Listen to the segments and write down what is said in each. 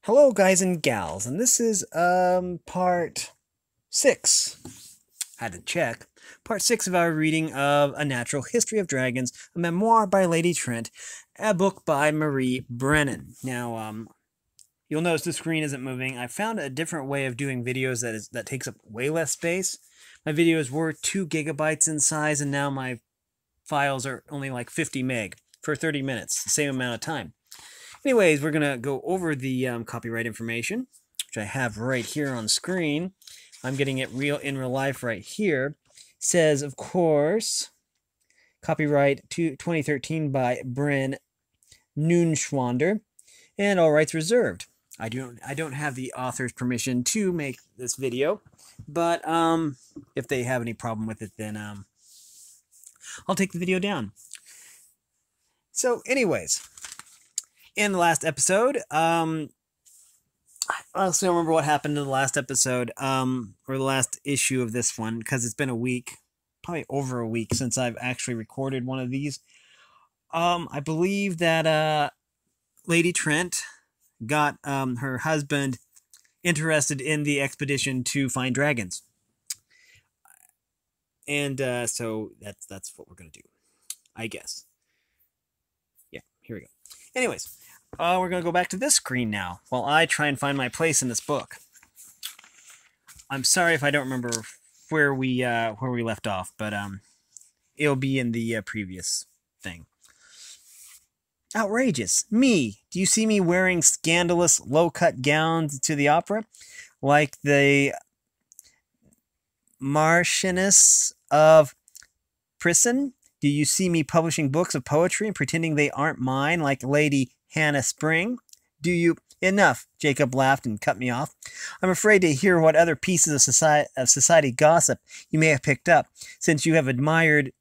Hello, guys and gals, and this is part 6. Had to check. Part 6 of our reading of A Natural History of Dragons, a memoir by Lady Trent, a book by Marie Brennan. Now, you'll notice the screen isn't moving. I found a different way of doing videos that takes up way less space. My videos were 2 gigabytes in size, and now my files are only like 50 meg for 30 minutes, the same amount of time. Anyways, we're going to go over the copyright information, which I have right here on screen. I'm getting it in real life right here. It says, of course, copyright 2013 by Brennan Noonschwander, and all rights reserved. I don't have the author's permission to make this video, but if they have any problem with it, then I'll take the video down. So, anyways, in the last episode, I honestly don't remember what happened in the last episode, or the last issue of this one, because it's been a week, probably over a week since I've actually recorded one of these. I believe that Lady Trent got her husband interested in the expedition to find dragons, and so that's what we're gonna do, I guess. Yeah, here we go. Anyways, we're going to go back to this screen now, while I try and find my place in this book. I'm sorry if I don't remember where we left off, but it'll be in the previous thing. Outrageous. Me. Do you see me wearing scandalous, low-cut gowns to the opera? Like the Marchioness of Prisson? Do you see me publishing books of poetry and pretending they aren't mine, like Lady Hannah Spring? Do you... Enough, Jacob laughed and cut me off. I'm afraid to hear what other pieces of society gossip you may have picked up. Since you have admitted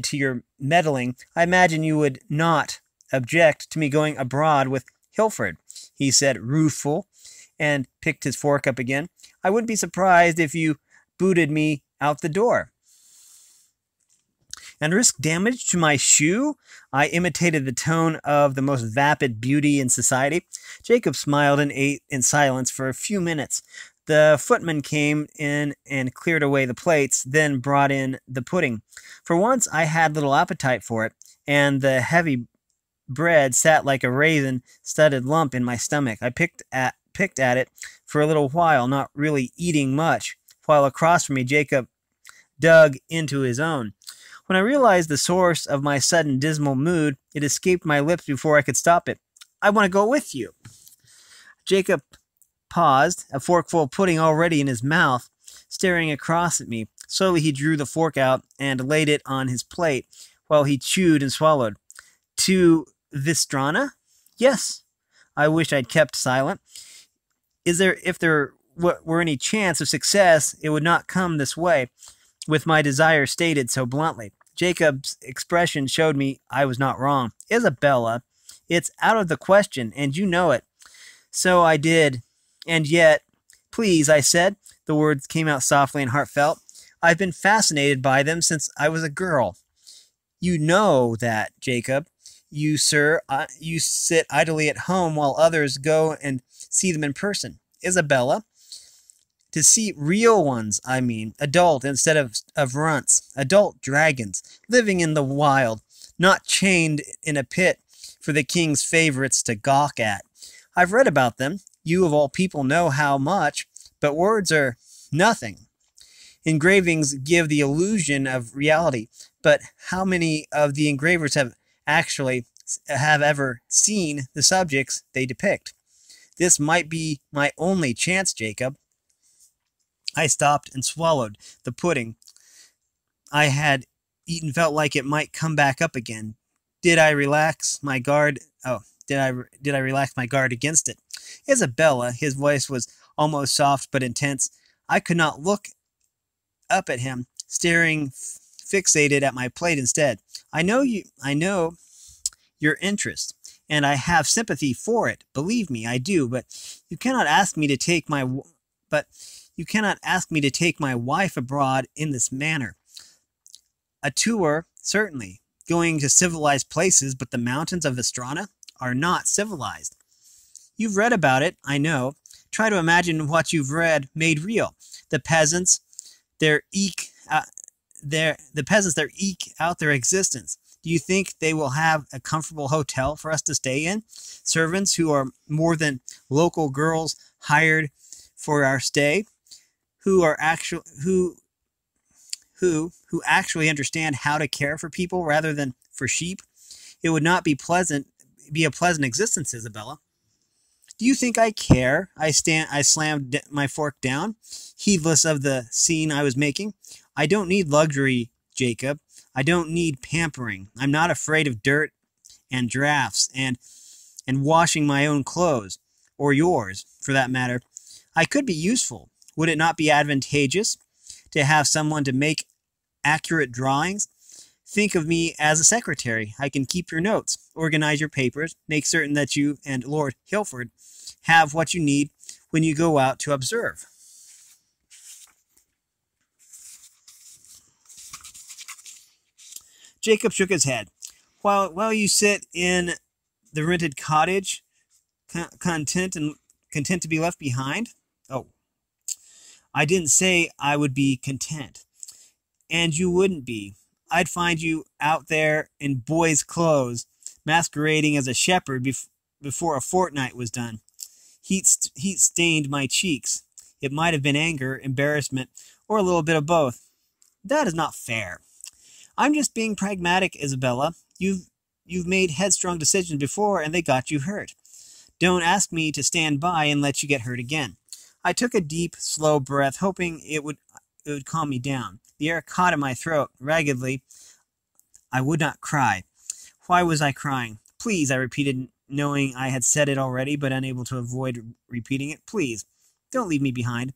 to your meddling, I imagine you would not object to me going abroad with Hilford, he said, rueful, and picked his fork up again. I wouldn't be surprised if you booted me out the door. And risk damage to my shoe? I imitated the tone of the most vapid beauty in society. Jacob smiled and ate in silence for a few minutes. The footman came in and cleared away the plates, then brought in the pudding. For once I had little appetite for it, and the heavy bread sat like a raisin-studded lump in my stomach. I picked at it for a little while, not really eating much, while across from me Jacob dug into his own. When I realized the source of my sudden dismal mood, it escaped my lips before I could stop it. I want to go with you. Jacob paused, a forkful of pudding already in his mouth, staring across at me. Slowly he drew the fork out and laid it on his plate, while he chewed and swallowed. To Vistrana? Yes. I wished I'd kept silent. If there were any chance of success, it would not come this way, with my desire stated so bluntly. Jacob's expression showed me I was not wrong. Isabella, it's out of the question, and you know it. So I did. And yet, please, I said. The words came out softly and heartfelt. I've been fascinated by them since I was a girl. You know that, Jacob. You, sir, you sit idly at home while others go and see them in person. Isabella, to see real ones, I mean, adult instead of runts, adult dragons, living in the wild, not chained in a pit for the king's favorites to gawk at. I've read about them. You of all people know how much, but words are nothing. Engravings give the illusion of reality, but how many of the engravers have ever seen the subjects they depict? This might be my only chance, Jacob. I stopped and swallowed the pudding I had eaten. Felt like it might come back up again. Did I relax my guard? Did I relax my guard against it? Isabella, his voice was almost soft but intense. I could not look up at him, staring fixated at my plate instead. I know your interest, and I have sympathy for it. Believe me, I do, but you cannot ask me to take my wife abroad in this manner. A tour, certainly, going to civilized places, but the mountains of Astoria are not civilized. You've read about it, I know. Try to imagine what you've read made real. The peasants, their eke, the peasants, their eke out their existence. Do you think they will have a comfortable hotel for us to stay in? Servants who are more than local girls hired for our stay, who are actual who actually understand how to care for people rather than for sheep. It would not be a pleasant existence, Isabella. Do you think I care? I slammed my fork down, heedless of the scene I was making. I don't need luxury, Jacob. I don't need pampering. I'm not afraid of dirt and drafts and washing my own clothes, or yours, for that matter. I could be useful. Would it not be advantageous to have someone to make accurate drawings? Think of me as a secretary. I can keep your notes, organize your papers, make certain that you and Lord Hilford have what you need when you go out to observe. Jacob shook his head. While you sit in the rented cottage, content to be left behind? Oh, I didn't say I would be content. And you wouldn't be. I'd find you out there in boy's clothes, masquerading as a shepherd before a fortnight was done. Heat stained my cheeks. It might have been anger, embarrassment, or a little bit of both. That is not fair. I'm just being pragmatic, Isabella. You've made headstrong decisions before, and they got you hurt. Don't ask me to stand by and let you get hurt again. I took a deep, slow breath, hoping it would calm me down. The air caught in my throat. Raggedly, I would not cry. Why was I crying? Please, I repeated, knowing I had said it already, but unable to avoid repeating it. Please, don't leave me behind.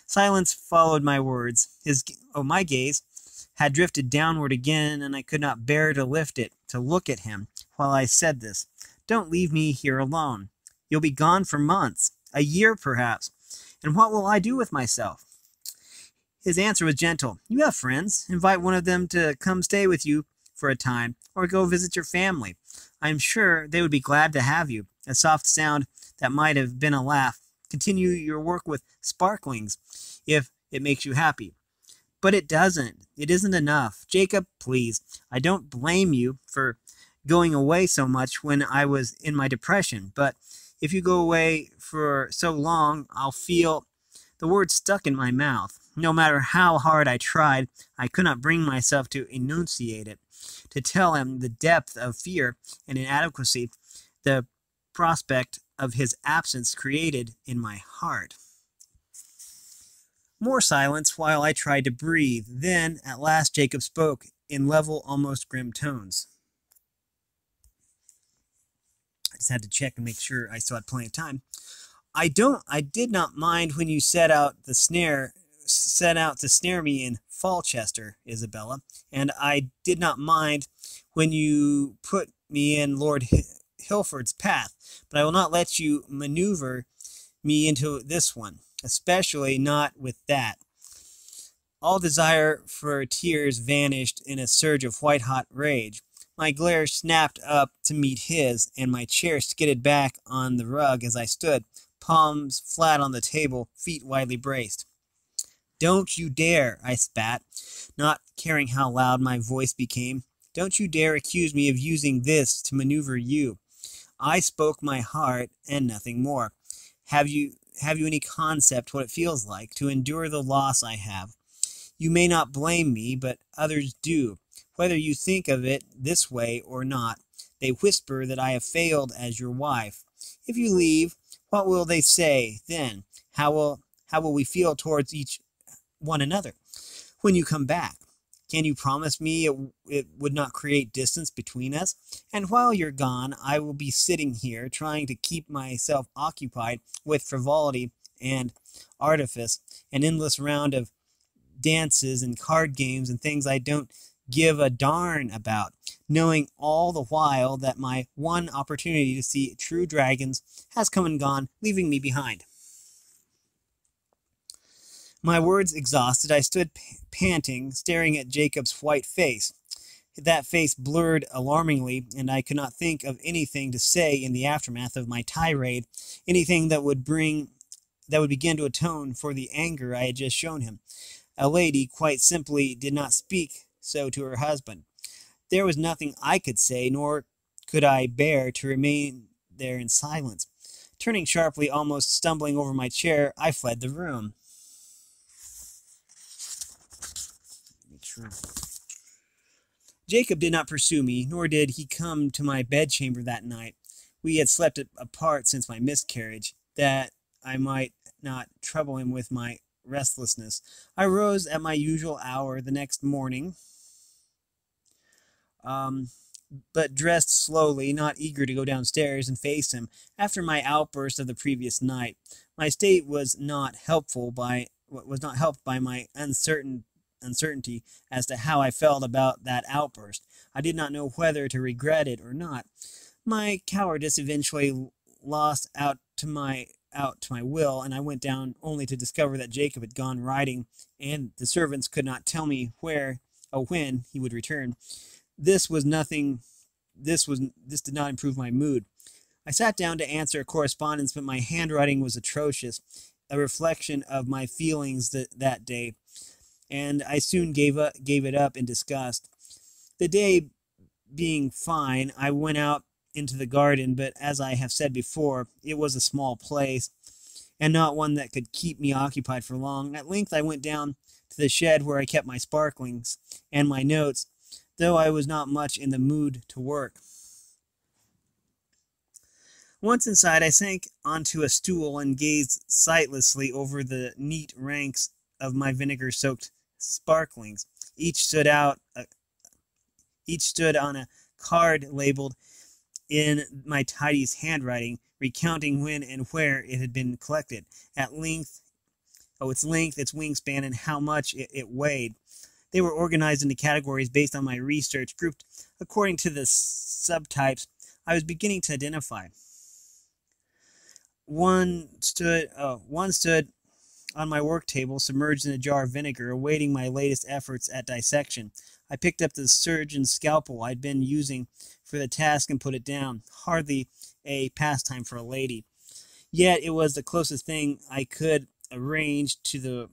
Silence followed my words. My gaze had drifted downward again, and I could not bear to lift it, to look at him, while I said this. Don't leave me here alone. You'll be gone for months, a year perhaps, and what will I do with myself? His answer was gentle. You have friends. Invite one of them to come stay with you for a time, or go visit your family. I am sure they would be glad to have you. A soft sound that might have been a laugh. Continue your work with sparklings, if it makes you happy. But it doesn't. It isn't enough. Jacob, please. I don't blame you for going away so much when I was in my depression, but if you go away for so long, I'll feel the word stuck in my mouth. No matter how hard I tried, I could not bring myself to enunciate it, to tell him the depth of fear and inadequacy the prospect of his absence created in my heart. More silence while I tried to breathe. Then, at last, Jacob spoke in level, almost grim tones. I just had to check and make sure I still had plenty of time. I did not mind when you set out to snare me in Falchester, Isabella, and I did not mind when you put me in Lord Hilford's path, but I will not let you maneuver me into this one, especially not with that. All desire for tears vanished in a surge of white-hot rage. My glare snapped up to meet his, and my chair skidded back on the rug as I stood, palms flat on the table, feet widely braced. Don't you dare, I spat, not caring how loud my voice became. Don't you dare accuse me of using this to maneuver you. I spoke my heart and nothing more. Have you any concept what it feels like to endure the loss I have? You may not blame me, but others do. Whether you think of it this way or not, they whisper that I have failed as your wife. If you leave, what will they say then? How will we feel towards one another when you come back? Can you promise me it would not create distance between us? And while you're gone, I will be sitting here trying to keep myself occupied with frivolity and artifice, an endless round of dances and card games and things I don't give a darn about, knowing all the while that my one opportunity to see true dragons has come and gone, leaving me behind. My words exhausted, I stood panting, staring at Jacob's white face. That face blurred alarmingly, and I could not think of anything to say in the aftermath of my tirade, anything that would begin to atone for the anger I had just shown him. A lady, quite simply, did not speak so to her husband. There was nothing I could say, nor could I bear to remain there in silence. Turning sharply, almost stumbling over my chair, I fled the room. Jacob did not pursue me, nor did he come to my bedchamber that night. We had slept apart since my miscarriage, that I might not trouble him with my restlessness. I rose at my usual hour the next morning, but dressed slowly, not eager to go downstairs and face him. After my outburst of the previous night, my state was not helped by my uncertainty as to how I felt about that outburst. I did not know whether to regret it or not. My cowardice eventually lost out to my will, and I went down only to discover that Jacob had gone riding, and the servants could not tell me where or when he would return. This did not improve my mood. I sat down to answer a correspondence, but my handwriting was atrocious, a reflection of my feelings that day, and I soon gave it up in disgust. The day being fine, I went out into the garden, but as I have said before, it was a small place, and not one that could keep me occupied for long. At length I went down to the shed where I kept my sparklings and my notes, though I was not much in the mood to work. Once inside, I sank onto a stool and gazed sightlessly over the neat ranks of my vinegar-soaked sparklings. Each stood on a card labeled in my tidy's handwriting, recounting when and where it had been collected, its length, its wingspan, and how much it weighed. They were organized into categories based on my research, grouped according to the subtypes I was beginning to identify. One stood on my work table, submerged in a jar of vinegar, awaiting my latest efforts at dissection. I picked up the surgeon's scalpel I'd been using for the task and put it down. Hardly a pastime for a lady. Yet it was the closest thing I could arrange to the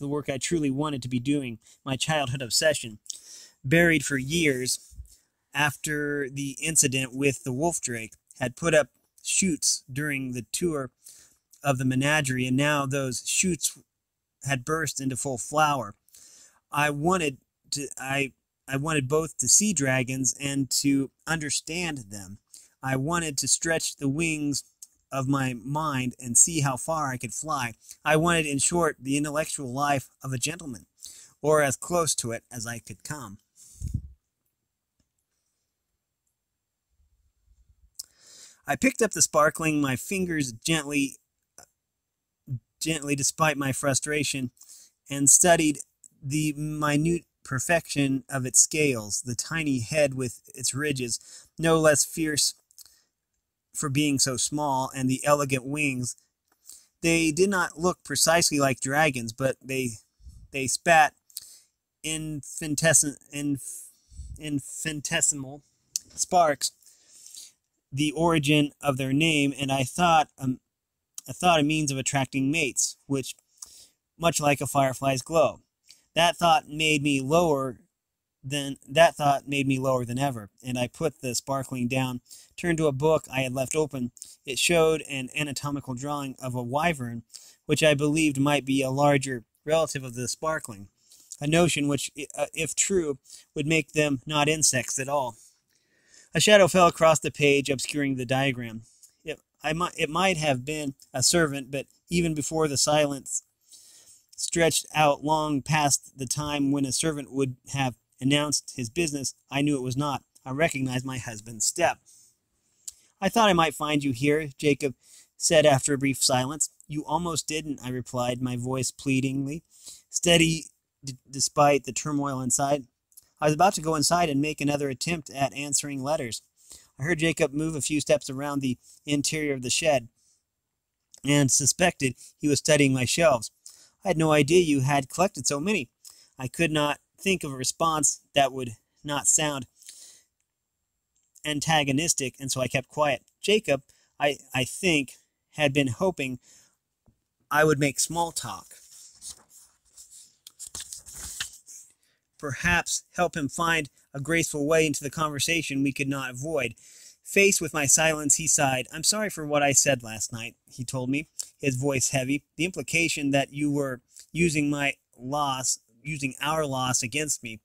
work I truly wanted to be doing, my childhood obsession. Buried for years after the incident with the wolf drake, had put up shoots during the tour of the menagerie, and now those shoots had burst into full flower. I wanted both to see dragons and to understand them. I wanted to stretch the wings of my mind and see how far I could fly. I wanted, in short, the intellectual life of a gentleman, or as close to it as I could come. I picked up the sparkling, my fingers gently despite my frustration, and studied the minute perfection of its scales, the tiny head with its ridges, no less fierce for being so small, and the elegant wings. They did not look precisely like dragons, but they spat infinitesimal sparks, the origin of their name, and I thought a means of attracting mates, which, much like a firefly's glow. That thought made me lower than ever, and I put the sparkling down, turned to a book I had left open. It showed an anatomical drawing of a wyvern, which I believed might be a larger relative of the sparkling, a notion which, if true, would make them not insects at all. A shadow fell across the page, obscuring the diagram. It might have been a servant, but even before the silence stretched out long past the time when a servant would have announced his business, I knew it was not. I recognized my husband's step. "I thought I might find you here," Jacob said after a brief silence. "You almost didn't," I replied, my voice pleadingly, steady despite the turmoil inside. I was about to go inside and make another attempt at answering letters. I heard Jacob move a few steps around the interior of the shed, and suspected he was studying my shelves. "I had no idea you had collected so many." I could not think of a response that would not sound antagonistic, and so I kept quiet. Jacob, I think, had been hoping I would make small talk, perhaps help him find a graceful way into the conversation we could not avoid. Faced with my silence, he sighed. "I'm sorry for what I said last night," he told me, his voice heavy. "The implication that you were using our loss against me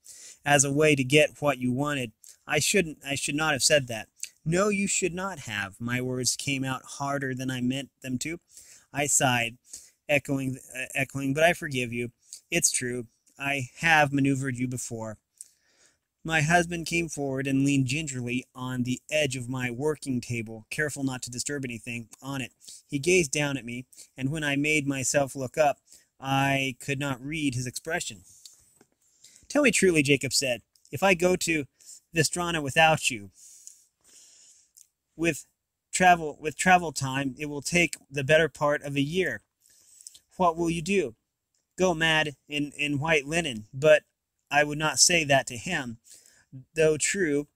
as a way to get what you wanted. I should not have said that." "No, you should not have." My words came out harder than I meant them to. I sighed, echoing, "But I forgive you. It's true. I have maneuvered you before." My husband came forward and leaned gingerly on the edge of my working table, careful not to disturb anything on it. He gazed down at me, and when I made myself look up, I could not read his expression. "Tell me truly," Jacob said, "if I go to Vistrana without you, with travel time, it will take the better part of a year. What will you do? Go mad in white linen?" But I would not say that to him. Though true,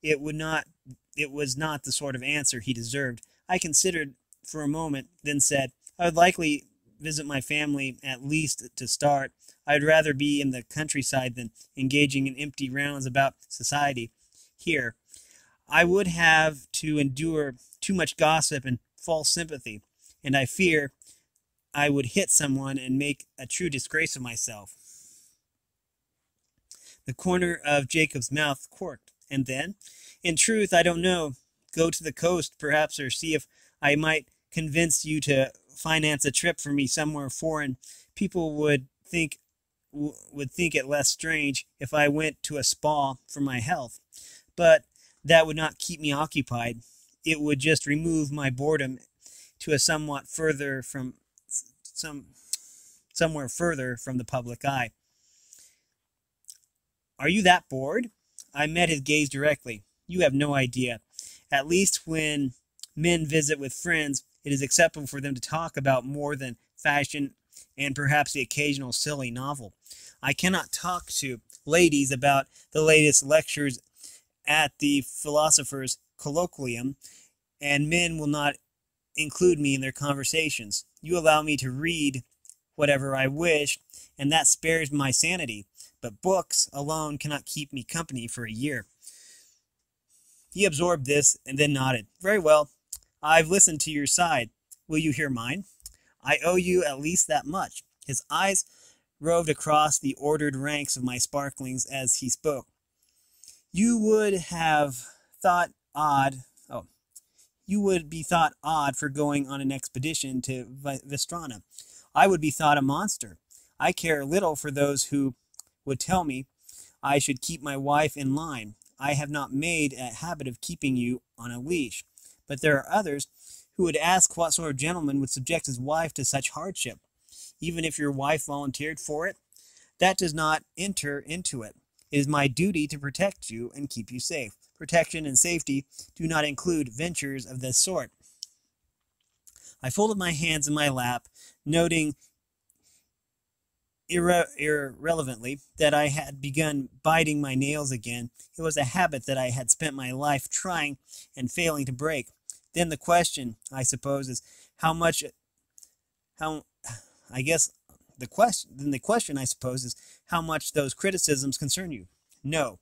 it was not the sort of answer he deserved. I considered for a moment, then said, "I would likely visit my family, at least to start. I'd rather be in the countryside than engaging in empty rounds about society here. I would have to endure too much gossip and false sympathy, and I fear I would hit someone and make a true disgrace of myself." The corner of Jacob's mouth quirked. "And then?" "In truth, I don't know. Go to the coast, perhaps, or see if I might convince you to finance a trip for me somewhere foreign. People would think it less strange if I went to a spa for my health. But that would not keep me occupied. It would just remove my boredom to a somewhere further from the public eye." "Are you that bored?" I met his gaze directly. "You have no idea. At least when men visit with friends, it is acceptable for them to talk about more than fashion and perhaps the occasional silly novel. I cannot talk to ladies about the latest lectures at the philosopher's colloquium, and men will not include me in their conversations. You allow me to read whatever I wish, and that spares my sanity. But books alone cannot keep me company for a year." He absorbed this and then nodded. "Very well. I've listened to your side. Will you hear mine? I owe you at least that much." His eyes roved across the ordered ranks of my sparklings as he spoke. You would be thought odd for going on an expedition to Vistrana. I would be thought a monster. I care little for those who would tell me I should keep my wife in line. I have not made a habit of keeping you on a leash. But there are others who would ask what sort of gentleman would subject his wife to such hardship, even if your wife volunteered for it. That does not enter into it. It is my duty to protect you and keep you safe. Protection and safety do not include ventures of this sort." I folded my hands in my lap, noting irrelevantly that I had begun biting my nails again. It was a habit that I had spent my life trying and failing to break. "Then the question, I suppose, is how much those criticisms concern you?" "No."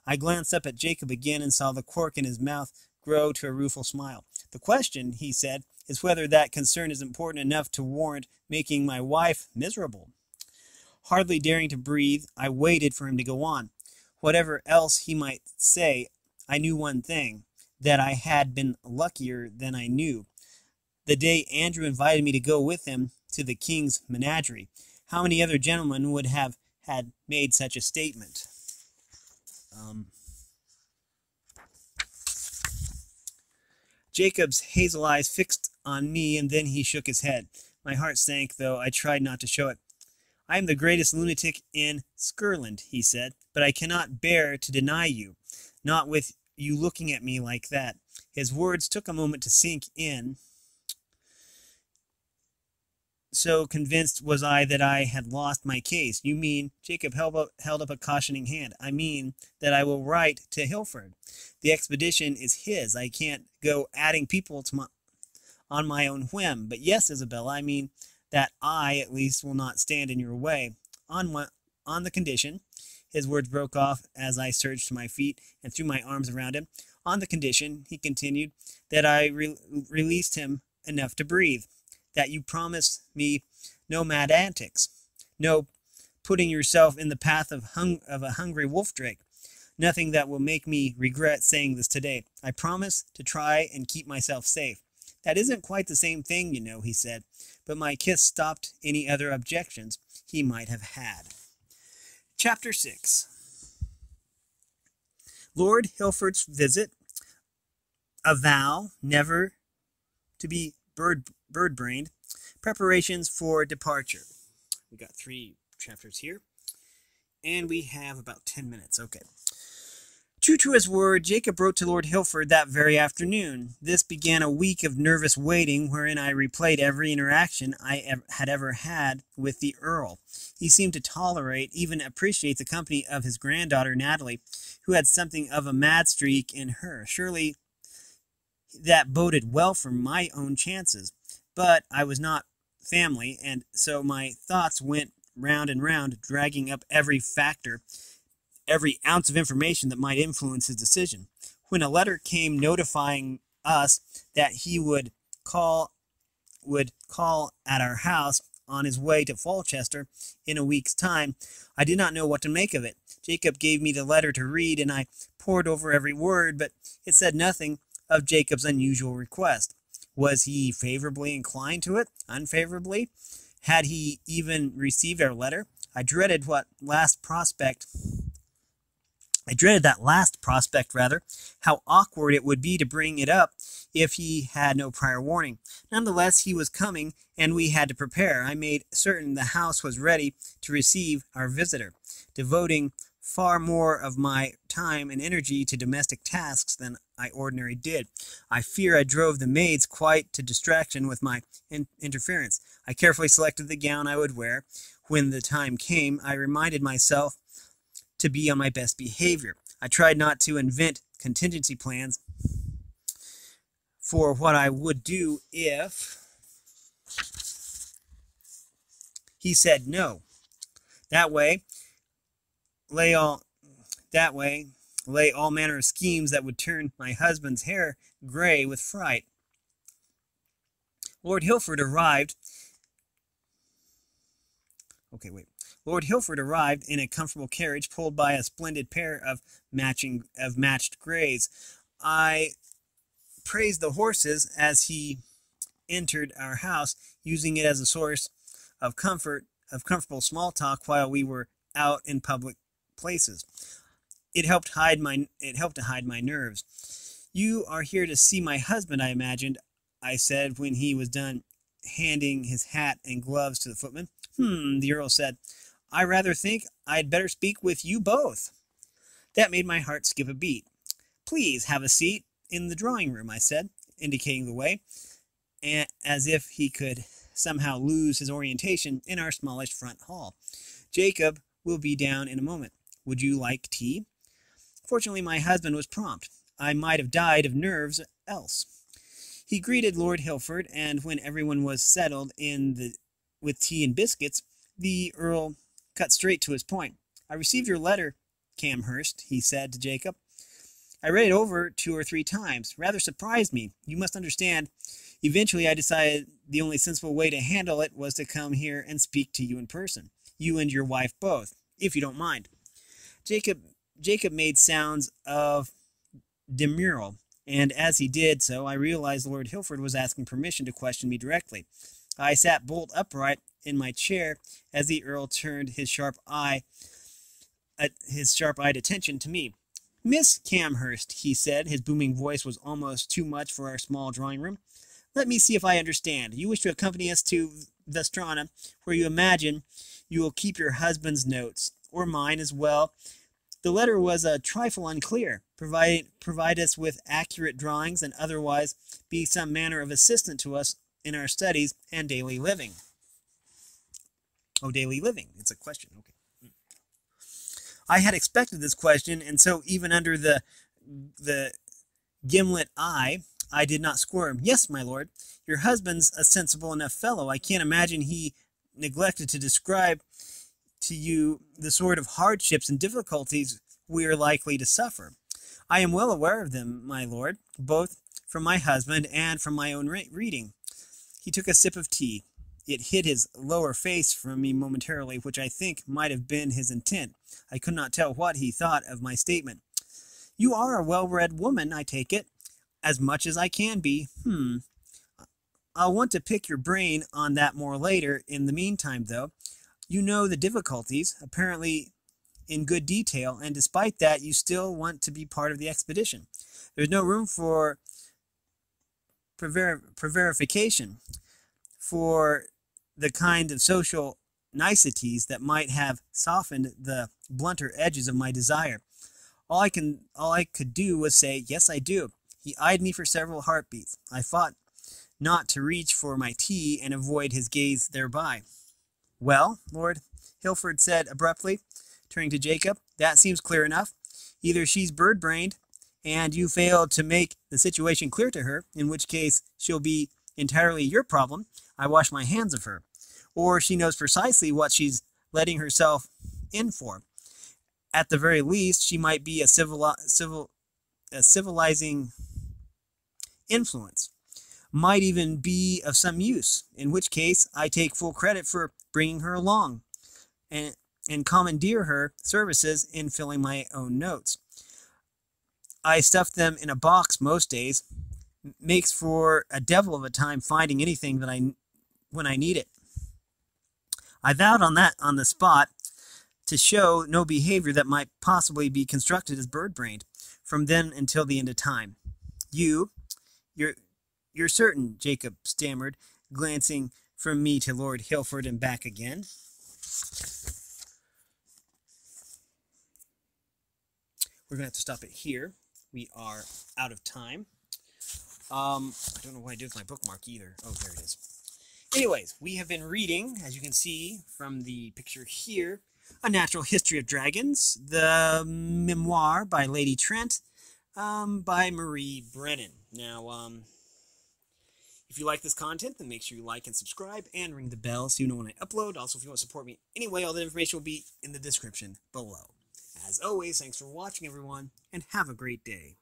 I glanced up at Jacob again and saw the cork in his mouth grow to a rueful smile. "The question," he said, "is whether that concern is important enough to warrant making my wife miserable." Hardly daring to breathe, I waited for him to go on. Whatever else he might say, I knew one thing, that I had been luckier than I knew. The day Andrew invited me to go with him to the king's menagerie. How many other gentlemen would have had made such a statement? Jacob's hazel eyes fixed on me, and then he shook his head. My heart sank, though I tried not to show it. "I am the greatest lunatic in Skirland," he said, "but I cannot bear to deny you, not with you looking at me like that." His words took a moment to sink in. so convinced was I that I had lost my case. You mean, Jacob held up a cautioning hand. I mean that I will write to Hilford. The expedition is his. I can't go adding people to on my own whim. But yes, Isabella, I mean that I, at least, will not stand in your way. On the condition, his words broke off as I surged to my feet and threw my arms around him. On the condition, he continued, that I released him enough to breathe. That you promise me no mad antics, no putting yourself in the path of a hungry wolf drake. Nothing that will make me regret saying this today. I promise to try and keep myself safe. That isn't quite the same thing, you know, he said, but my kiss stopped any other objections he might have had. Chapter 6. Lord Hilford's visit, a vow never to be bird-brained, preparations for departure. We got 3 chapters here, and we have about 10 minutes. Okay. True to his word, Jacob wrote to Lord Hilford that very afternoon. This began a week of nervous waiting, wherein I replayed every interaction I had ever had with the Earl. He seemed to tolerate, even appreciate, the company of his granddaughter Natalie, who had something of a mad streak in her. Surely that boded well for my own chances. But I was not family, and so my thoughts went round and round, dragging up every factor, every ounce of information that might influence his decision. When a letter came notifying us that he would call at our house on his way to Falchester in a week's time, I did not know what to make of it. Jacob gave me the letter to read, and I pored over every word, but it said nothing of Jacob's unusual request. Was he favorably inclined to it? Unfavorably? Had he even received our letter? I dreaded that last prospect, how awkward it would be to bring it up if he had no prior warning. Nonetheless, he was coming, and we had to prepare. I made certain the house was ready to receive our visitor, devoting far more of my time and energy to domestic tasks than I ordinarily did. I fear I drove the maids quite to distraction with my interference. I carefully selected the gown I would wear. When the time came, I reminded myself to be on my best behavior. I tried not to invent contingency plans for what I would do if he said no. That way lay all manner of schemes that would turn my husband's hair gray with fright. Lord Hilford arrived in a comfortable carriage pulled by a splendid pair of matched grays. I praised the horses as he entered our house, using it as a source of comfortable small talk while we were out in public places. It helped to hide my nerves. You are here to see my husband, I imagined, I said when he was done, handing his hat and gloves to the footman. The Earl said, I rather think I'd better speak with you both. That made my heart skip a beat. Please have a seat in the drawing-room, I said, indicating the way, and as if he could somehow lose his orientation in our smallish front hall. Jacob will be down in a moment. Would you like tea? Fortunately, my husband was prompt. I might have died of nerves else. He greeted Lord Hilford, and when everyone was settled with tea and biscuits, the Earl cut straight to his point. I received your letter, Camhurst, he said to Jacob. I read it over 2 or 3 times. Rather surprised me. You must understand, eventually I decided the only sensible way to handle it was to come here and speak to you in person. You and your wife both, if you don't mind. Jacob made sounds of demurral, and as he did so, I realized Lord Hilford was asking permission to question me directly. I sat bolt upright in my chair as the Earl turned his sharp-eyed attention to me. Miss Camhurst, he said, his booming voice was almost too much for our small drawing-room. Let me see if I understand. You wish to accompany us to Vestrana, where you imagine you will keep your husband's notes, or mine as well. The letter was a trifle unclear. Provide us with accurate drawings, and otherwise be some manner of assistant to us in our studies and daily living. Oh, daily living. It's a question. Okay. I had expected this question, and so even under the gimlet eye, I did not squirm. Yes, my lord, your husband's a sensible enough fellow. I can't imagine he neglected to describe to you the sort of hardships and difficulties we are likely to suffer. I am well aware of them, my lord, both from my husband and from my own reading. He took a sip of tea. It hid his lower face from me momentarily, which I think might have been his intent. I could not tell what he thought of my statement. You are a well-read woman, I take it. As much as I can be. I'll want to pick your brain on that more later. In the meantime, though, you know the difficulties, apparently in good detail, and despite that, you still want to be part of the expedition. There's no room for prevarication, for the kind of social niceties that might have softened the blunter edges of my desire. All I could do was say, yes, I do. He eyed me for several heartbeats. I fought not to reach for my tea and avoid his gaze thereby. Well, Lord Hilford said abruptly, turning to Jacob, that seems clear enough. Either she's bird-brained, and you failed to make the situation clear to her, in which case she'll be entirely your problem. I wash my hands of her. Or she knows precisely what she's letting herself in for. At the very least, she might be a civilizing influence. Might even be of some use, in which case I take full credit for bringing her along and commandeer her services in filling my own notes. I stuff them in a box most days. Makes for a devil of a time finding anything when I need it. I vowed on the spot to show no behavior that might possibly be constructed as bird-brained from then until the end of time. You're certain, Jacob stammered, glancing from me to Lord Hilford and back again. We're going to have to stop it here. We are out of time. I don't know what I did with my bookmark either. Oh, there it is. Anyways, we have been reading, as you can see from the picture here, A Natural History of Dragons, the Memoir by Lady Trent, by Marie Brennan. Now, if you like this content, then make sure you like and subscribe and ring the bell so you know when I upload. Also, if you want to support me anyway, all the information will be in the description below. As always, thanks for watching, everyone, and have a great day.